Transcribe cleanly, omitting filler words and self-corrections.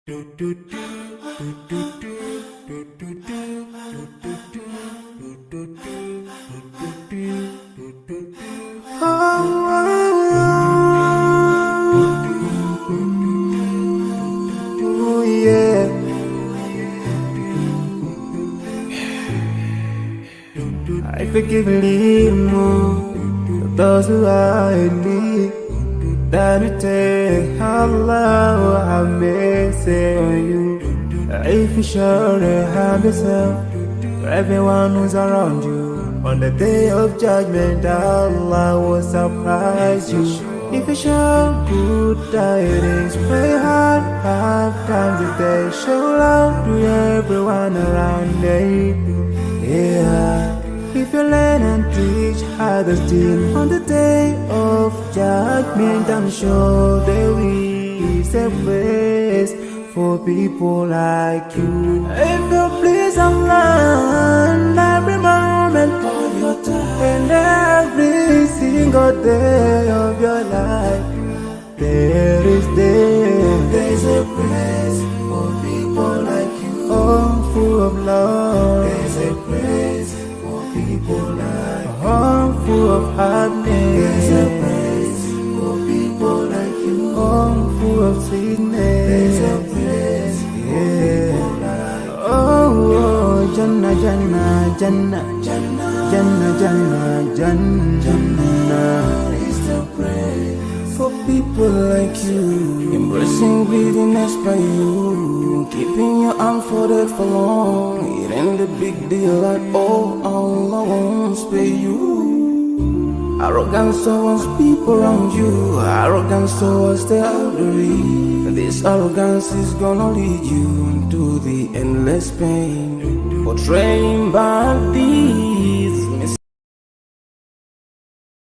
Oh yeah. I forgive a little more for those who are in need. That you take Allah have mercy on you. If you surely have yourself for everyone who's around you. On the day of judgment, Allah will surprise you. If you show good tidings, pray hard 5 times a day. Show love to everyone around you. Yeah. If you learn and teach others still on the day of judgment, I'm sure there is a place for people like you. If you please and learn every moment of your time and every single day of your life, there's a place for people like you. Oh, full of love. There's a place for people like you. Oh, full of happiness. There's a place for people like you. Oh, full of sweetness. There's a place for people like you. Oh, Jannah, Jannah, Jannah, Jannah, Jannah, Jannah, Jannah is the place for people like you. Embracing greediness by you, keeping your arms folded for long. It ain't a big deal at all. Allah won't spare you. Arrogance towards people around you, arrogance towards the elderly. This arrogance is gonna lead you into the endless pain. Portraying bad deeds